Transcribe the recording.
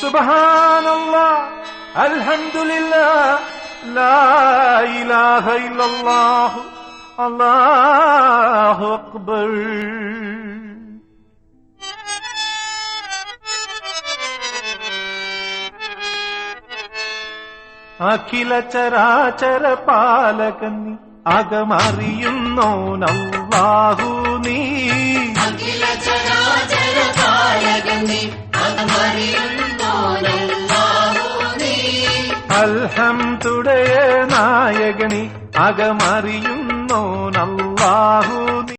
സുബ്ഹാനല്ലാഹ്, അൽഹംദുലില്ലാഹ്, ലാ ഇലാഹ ഇല്ലല്ലാഹ്, അല്ലാഹു അക്ബർ. അഖില ചരാചര പാലകൻ നീ, അകമറിയുന്നോനല്ലാഹു നീ. അഖില ചരാചര പാലകൻ നീ, അകമറിയുന്നോനല്ലാഹു നീ. അൽഹംദുലില്ലാഹ് നായകനി, അകമറിയുന്നോനല്ലാഹു നീ.